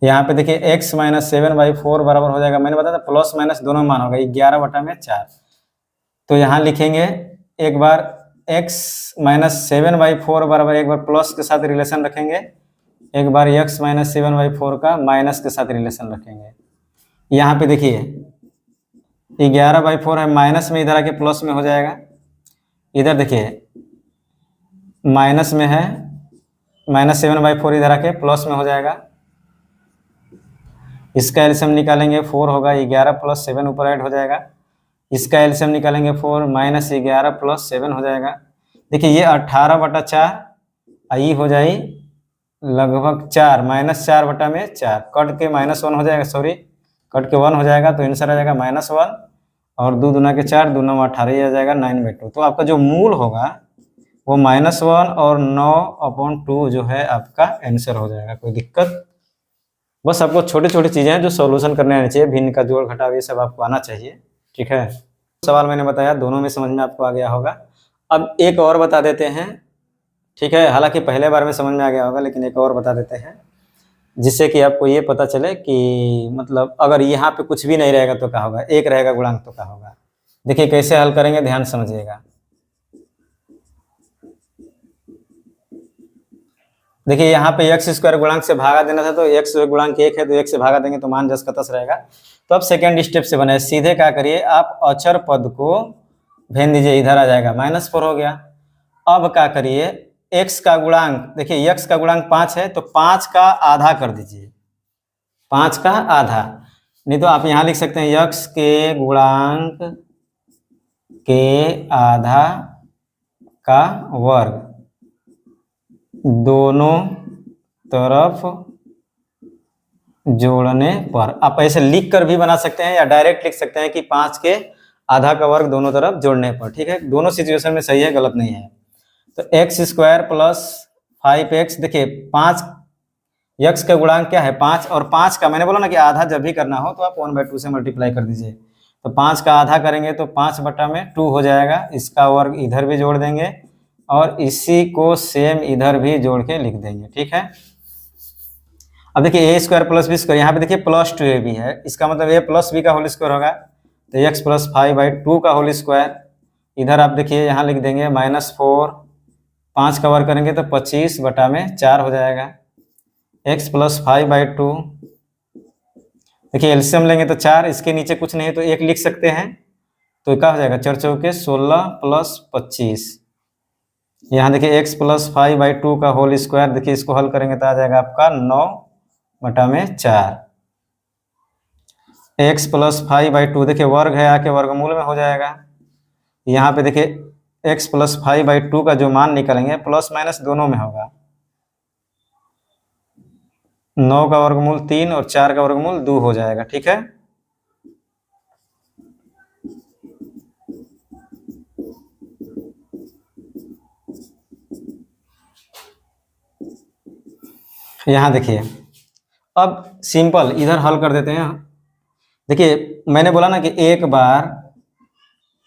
यहाँ पे देखिए x माइनस 7/4 बराबर हो जाएगा, मैंने बताया था प्लस माइनस दोनों मान होगा 11 बटा में 4। तो यहाँ लिखेंगे एक बार x माइनस 7/4 बराबर, एक बार प्लस के साथ रिलेशन रखेंगे, एक बार x माइनस 7/4 का माइनस के साथ रिलेशन रखेंगे। यहाँ पे देखिए 11/4 है, माइनस में इधर आके प्लस में हो जाएगा। इधर देखिए माइनस में है, -7/4 इधर आके प्लस में हो जाएगा। इसका एलसीएम निकालेंगे 4 होगा, 11 प्लस 7 ऊपर ऐड हो जाएगा। इसका एलसीएम निकालेंगे 4 माइनस 11 प्लस 7 हो जाएगा। देखिए ये 18 बटा 4 आई हो जाए लगभग 4, -4 बटा में 4, कट के -1 हो जाएगा, सॉरी कट के 1 हो जाएगा, तो आंसर आ जाएगा -1 और 2 दूना के 4, 2 9 18 आ जाएगा 9/2। तो आपका जो मूल होगा वो -1 और 9/2 जो है आपका आंसर हो जाएगा। कोई दिक्कत, बस आपको छोटी छोटी चीजें हैं जो सॉल्यूशन करने आनी चाहिए, भिन्न का जोड़ घटाव ये सब आपको आना चाहिए, ठीक है। सवाल मैंने बताया दोनों में समझ में आपको आ गया होगा। अब एक और बता देते हैं, ठीक है, हालांकि पहले बार में समझ में आ गया होगा, लेकिन एक और बता देते हैं जिससे कि आपको ये पता चले कि मतलब अगर यहाँ पे कुछ भी नहीं रहेगा तो क्या होगा, एक रहेगा गुणांक तो क्या होगा। देखिए कैसे हल करेंगे, ध्यान समझिएगा। देखिए यहाँ पे x² गुणांक से भागा देना था, तो x गुणांक 1 है तो 1 से भागा देंगे तो मान जस का तस रहेगा। तो अब सेकेंड स्टेप से बने, सीधे क्या करिए, आप अचर पद को भेज दीजिए, इधर आ जाएगा, -4 हो गया। अब क्या करिए, x का गुणांक, देखिए x का गुणांक 5 है तो 5 का आधा कर दीजिए, 5 का आधा, नहीं तो आप यहाँ लिख सकते हैं x के गुणांक के आधा का वर्ग दोनों तरफ जोड़ने पर। आप ऐसे लिख कर भी बना सकते हैं या डायरेक्ट लिख सकते हैं कि 5 के आधा का वर्ग दोनों तरफ जोड़ने पर। ठीक है, दोनों सिचुएशन में सही है, गलत नहीं है। तो एक्स स्क्वायर प्लस 5x, देखिए 5 यक्स का गुणांक क्या है 5, और 5 का मैंने बोला ना कि आधा जब भी करना हो तो आप 1/2 से मल्टीप्लाई कर दीजिए। तो 5 का आधा करेंगे तो 5/2 हो जाएगा। इसका वर्ग इधर भी जोड़ देंगे और इसी को सेम इधर भी जोड़ के लिख देंगे। ठीक है, अब देखिए a² + b², यहाँ पे देखिए +2ab है, इसका मतलब a + b का होल स्क्वायर होगा। तो x + 5/2 का होल स्क्वायर, इधर आप देखिए यहाँ लिख देंगे -4, 5 का वर्ग करेंगे तो 25/4 हो जाएगा। x + 5/2, देखिए एलसीएम लेंगे तो 4, इसके नीचे कुछ नहीं है तो 1 लिख सकते हैं। तो क्या हो जाएगा 4 चौके 16 + 25। यहाँ देखिए x + 5/2 का होल स्क्वायर, देखिए इसको हल करेंगे तो आ जाएगा आपका 9/4। x + 5/2 देखिए वर्ग है, आके वर्गमूल में हो जाएगा। यहाँ पे देखिए x + 5/2 का जो मान निकालेंगे प्लस माइनस दोनों में होगा। 9 का वर्गमूल 3 और 4 का वर्गमूल 2 हो जाएगा। ठीक है, यहाँ देखिए अब सिंपल इधर हल कर देते हैं। देखिए मैंने बोला ना कि एक बार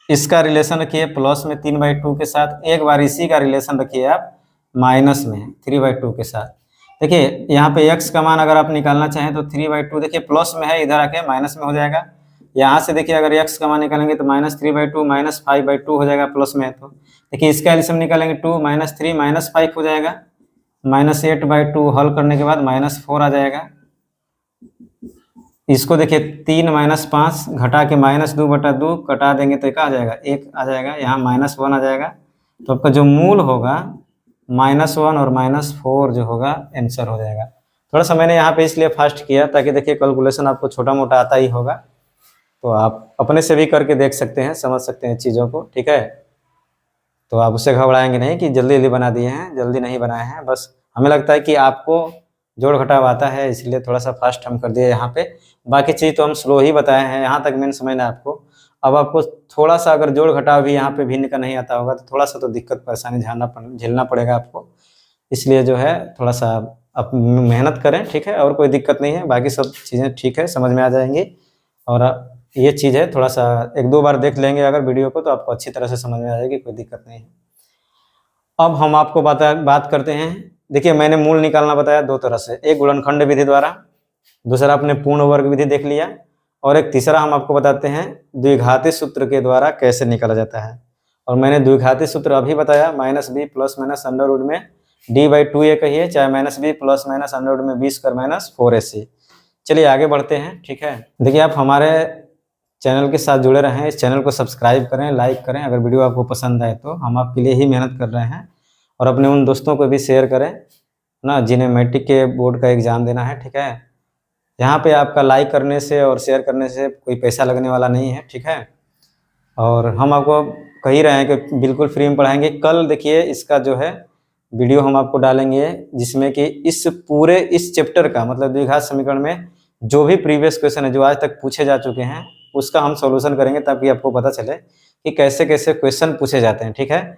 इसका रिलेशन रखिए प्लस में 3/2 के साथ, एक बार इसी का रिलेशन रखिए आप माइनस में 3/2 के साथ। देखिए यहाँ पे x का मान अगर आप निकालना चाहें तो 3/2, देखिए प्लस में है, इधर आके माइनस में हो जाएगा। यहाँ से देखिए अगर x का मान निकालेंगे तो -3/2 -5/2 हो जाएगा प्लस में है। तो देखिए इसका एलसीएम निकालेंगे 2 - 3 -5 हो जाएगा, -8/2 हल करने के बाद -4 आ जाएगा। इसको देखिए 3 - 5 घटा के -2/2 कटा देंगे तो क्या आ जाएगा 1 आ जाएगा, यहाँ -1 आ जाएगा। तो आपका जो मूल होगा -1 और -4 जो होगा आंसर हो जाएगा। थोड़ा सा मैंने यहाँ पे इसलिए फास्ट किया ताकि देखिए कैलकुलेशन आपको छोटा मोटा आता ही होगा, तो आप अपने से भी करके देख सकते हैं, समझ सकते हैं चीज़ों को। ठीक है, तो आप उससे घबराएंगे नहीं कि जल्दी जल्दी बना दिए हैं, जल्दी नहीं बनाए हैं। बस हमें लगता है कि आपको जोड़ घटाव आता है, इसलिए थोड़ा सा फास्ट हम कर दिए यहाँ पे। बाकी चीज़ तो हम स्लो ही बताए हैं, यहाँ तक मेन समझना है आपको। अब आपको थोड़ा सा अगर जोड़ घटाव भी यहाँ पे भिन्न का नहीं आता होगा तो थोड़ा सा तो दिक्कत परेशानी झेलना पड़ेगा आपको। इसलिए जो है थोड़ा सा आप मेहनत करें। ठीक है, और कोई दिक्कत नहीं है, बाकी सब चीज़ें ठीक है, समझ में आ जाएंगी। और ये चीज़ है थोड़ा सा 1-2 बार देख लेंगे अगर वीडियो को तो आपको अच्छी तरह से समझ में आ जाएगी, कोई दिक्कत नहीं है। अब हम आपको बात करते हैं। देखिए मैंने मूल निकालना बताया 2 तरह से, एक गुणनखंड विधि द्वारा, दूसरा आपने पूर्ण वर्ग विधि देख लिया, और एक तीसरा हम आपको बताते हैं द्विघाती सूत्र के द्वारा कैसे निकाला जाता है। और मैंने द्विघाती सूत्र अभी बताया, -b ± अंडर में d/2a कहिए, चाहे -b ± अंडर में b² - 4ac। चलिए आगे बढ़ते हैं। ठीक है, देखिए आप हमारे चैनल के साथ जुड़े रहें, इस चैनल को सब्सक्राइब करें, लाइक करें। अगर वीडियो आपको पसंद आए तो हम आपके लिए ही मेहनत कर रहे हैं, और अपने उन दोस्तों को भी शेयर करें ना जिन्हें मैट्रिक के बोर्ड का एग्ज़ाम देना है। ठीक है, यहाँ पे आपका लाइक करने से और शेयर करने से कोई पैसा लगने वाला नहीं है। ठीक है, और हम आपको कह ही रहे हैं कि बिल्कुल फ्री में पढ़ाएंगे। कल देखिए इसका जो है वीडियो हम आपको डालेंगे, जिसमें कि इस चैप्टर का मतलब द्विघात समीकरण में जो भी प्रीवियस क्वेश्चन है जो आज तक पूछे जा चुके हैं उसका हम सॉल्यूशन करेंगे, ताकि आपको पता चले कि कैसे कैसे क्वेश्चन पूछे जाते हैं। ठीक है,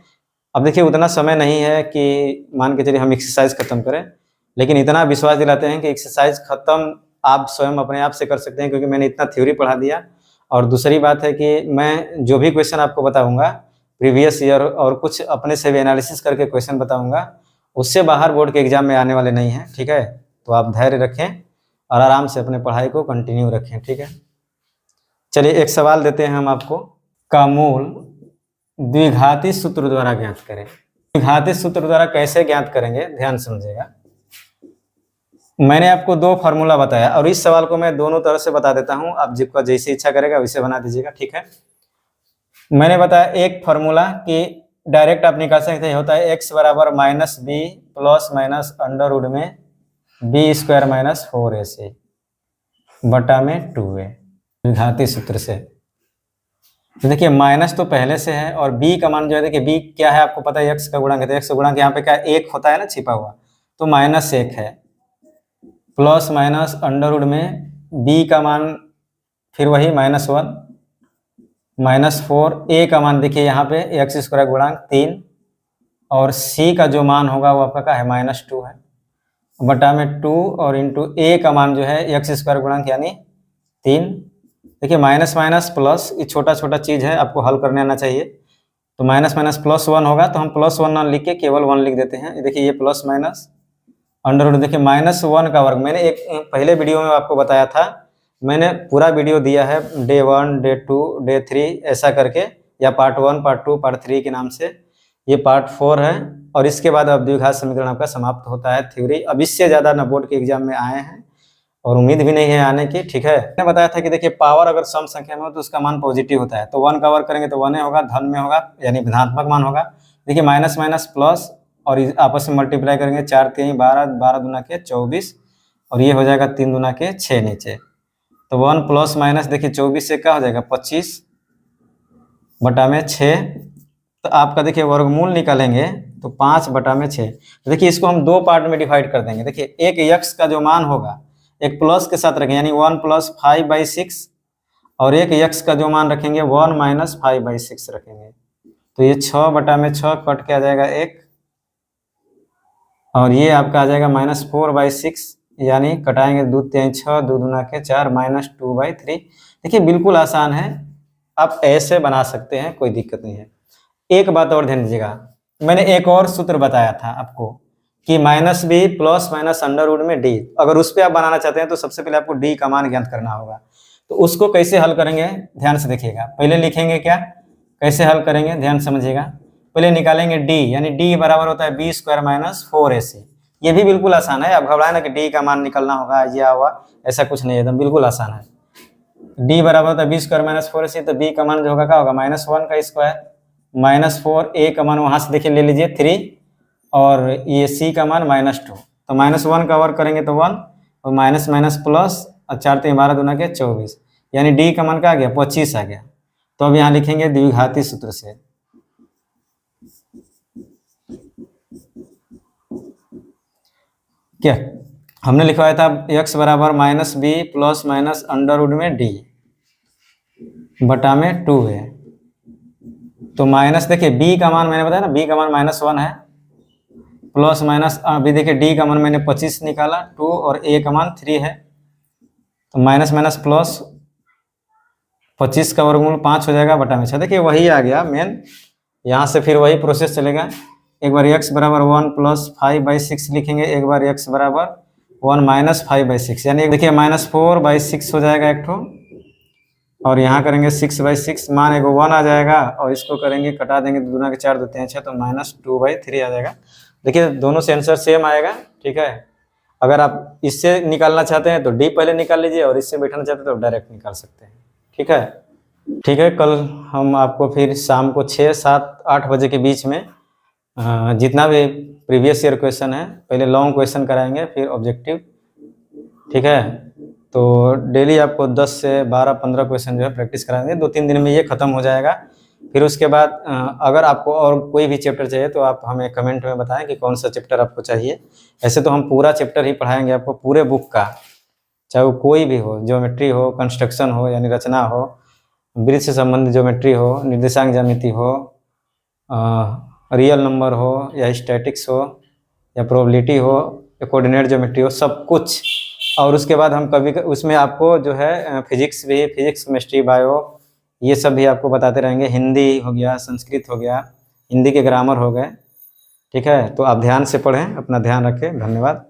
अब देखिए उतना समय नहीं है कि मान के चलिए हम एक्सरसाइज खत्म करें, लेकिन इतना विश्वास दिलाते हैं कि एक्सरसाइज खत्म आप स्वयं अपने आप से कर सकते हैं, क्योंकि मैंने इतना थ्योरी पढ़ा दिया। और दूसरी बात है कि मैं जो भी क्वेश्चन आपको बताऊंगा प्रीवियस ईयर और कुछ अपने से भी एनालिसिस करके क्वेश्चन बताऊंगा, उससे बाहर बोर्ड के एग्जाम में आने वाले नहीं हैं। ठीक है, तो आप धैर्य रखें और आराम से अपने पढ़ाई को कंटिन्यू रखें। ठीक है, चलिए एक सवाल देते हैं हम आपको, का मूल द्विघाती सूत्र द्वारा ज्ञात करें। द्विघाती सूत्र द्वारा कैसे ज्ञात करेंगे, ध्यान समझिएगा। मैंने आपको 2 फार्मूला बताया, और इस सवाल को मैं दोनों तरह से बता देता हूं, आप जिसका जैसी इच्छा करेगा वैसे बना दीजिएगा। ठीक है, मैंने बताया एक फार्मूला कि डायरेक्ट आप निकाल सकते हैं, होता है x बराबर -b ± अंडर में b² - 4ac बटा में 2a, द्विघाती सूत्र से। तो देखिए माइनस तो पहले से है, और बी का मान जो है, देखिए बी क्या है आपको पता है, एक्स का गुणांक है, तो एक्स का गुणांक यहाँ पे क्या एक होता है ना छिपा हुआ, तो -1 है, प्लस माइनस अंडर रूट में बी का मान फिर वही -1 -4, ए का मान देखिए यहाँ पे x² गुणांक 3, और सी का जो मान होगा वो आपका क्या है -2 है, बटा में 2 और इंटू ए का मान जो है x² गुणांक यानी 3। देखिए माइनस माइनस प्लस, ये छोटा छोटा चीज़ है, आपको हल करने आना चाहिए। तो माइनस माइनस +1 होगा, तो हम +1 ना लिख के केवल 1 लिख देते हैं। देखिए ये प्लस माइनस अंडर रूट, देखिए -1 का वर्ग, मैंने एक पहले वीडियो में आपको बताया था, मैंने पूरा वीडियो दिया है डे 1 डे 2 डे 3 ऐसा करके, या पार्ट 1 पार्ट 2 पार्ट 3 के नाम से, ये पार्ट 4 है, और इसके बाद अब द्विघात समीकरण आपका समाप्त होता है थ्योरी। अब इससे ज़्यादा ना बोर्ड के एग्जाम में आए हैं और उम्मीद भी नहीं है आने की, ठीक है। मैंने बताया था कि देखिए पावर अगर सम संख्या में हो तो उसका मान पॉजिटिव होता है, तो 1 का वर्ग करेंगे तो 1 होगा, धन में होगा यानी धनात्मक मान होगा। देखिए माइनस माइनस प्लस, और आपस में मल्टीप्लाई करेंगे, 4 3 12, 12 दूना के 24, और ये हो जाएगा 3 दूना के 6 नीचे, तो 1 प्लस माइनस देखिए 24 से क्या हो जाएगा 25 बटा में 6, तो आपका देखिए वर्गमूल निकालेंगे तो 5 बटा में 6। तो देखिए इसको हम दो पार्ट में डिवाइड कर देंगे। देखिए एक x का जो मान होगा एक प्लस के साथ रखेंगे यानी 1 + 5/6, और एक x का जो मान रखेंगे 1 - 5/6 रखेंगे, तो ये 6 बटा में 6 कट के आ जाएगा 1, और ये आपका आ जाएगा -4/6, यानी कटाएंगे 2 3 6, 2 दूना के 4, -2/3। देखिए बिल्कुल आसान है, आप ऐसे बना सकते हैं, कोई दिक्कत नहीं है। एक बात और ध्यान दीजिएगा, मैंने एक और सूत्र बताया था आपको कि -b plus minus under root में d, अगर उस पर आप बनाना चाहते हैं तो सबसे पहले आपको d का मान ज्ञात करना होगा। तो उसको कैसे हल करेंगे ध्यान से देखिएगा, पहले लिखेंगे क्या, कैसे हल करेंगे ध्यान समझिएगा। पहले निकालेंगे d, यानी d बराबर होता है b² - 4ac। ये भी बिल्कुल आसान है, अब घबराए ना कि d का मान निकलना होगा या हुआ, ऐसा कुछ नहीं है, एकदम बिल्कुल आसान है। d बराबर होता है b² - 4ac, तो b का मान जो होगा क्या होगा -1 का स्क्वायर, -4, a का मान वहां से देखिए ले लीजिए 3, और ये c का मान -2, तो -1 का वर्ग करेंगे तो 1, और माइनस माइनस प्लस, और 4 3 12 दूना के 24, यानी d का मान क्या आ गया 25 आ गया। तो अब यहाँ लिखेंगे द्विघाती सूत्र से, क्या हमने लिखवाया था x बराबर -b plus minus under root में d बटा में 2 है, तो माइनस देखिए b का मान मैंने बताया ना, b का मान -1 है, प्लस माइनस अभी देखिए d का मान मैंने 25 निकाला 2, और a का मान 3 है, तो माइनस माइनस प्लस 25 का वर्गमूल 5 हो जाएगा बटा में 6। देखिए वही आ गया मेन, यहाँ से फिर वही प्रोसेस चलेगा। एक बार x बराबर 1 + 5/6 लिखेंगे, एक बार x बराबर 1 - 5/6, यानी देखिए -4/6 हो जाएगा एक ठो, और यहाँ करेंगे 6/6, मान एगो 1 आ जाएगा, और इसको करेंगे कटा देंगे, 2 दूना के 4 2 3 6, तो -2/3 आ जाएगा। देखिए दोनों से आंसर सेम आएगा, ठीक है। अगर आप इससे निकालना चाहते हैं तो d पहले निकाल लीजिए, और इससे बैठाना चाहते हैं तो डायरेक्ट निकाल सकते हैं, ठीक है। ठीक है, कल हम आपको फिर शाम को 6 7 8 बजे के बीच में जितना भी प्रीवियस ईयर क्वेश्चन है, पहले लॉन्ग क्वेश्चन कराएंगे, फिर ऑब्जेक्टिव, ठीक है। तो डेली आपको 10 से 12 15 क्वेश्चन जो है प्रैक्टिस कराएंगे, 2-3 दिन में ये खत्म हो जाएगा। फिर उसके बाद अगर आपको और कोई भी चैप्टर चाहिए तो आप हमें कमेंट में बताएं कि कौन सा चैप्टर आपको चाहिए। ऐसे तो हम पूरा चैप्टर ही पढ़ाएंगे आपको, पूरे बुक का, चाहे वो कोई भी हो, ज्योमेट्री हो, कंस्ट्रक्शन हो यानी रचना हो, वृत्त से संबंधित ज्योमेट्री हो, निर्देशांक ज्यामिति हो, रियल नंबर हो, या स्टैटिक्स हो, या प्रोबेबिलिटी हो, या कोऑर्डिनेट ज्योमेट्री हो, सब कुछ। और उसके बाद हम कभी उसमें आपको जो है फिजिक्स भी, फिजिक्स केमिस्ट्री बायो, ये सब भी आपको बताते रहेंगे। हिंदी हो गया, संस्कृत हो गया, हिंदी के ग्रामर हो गए, ठीक है। तो आप ध्यान से पढ़ें, अपना ध्यान रखें, धन्यवाद।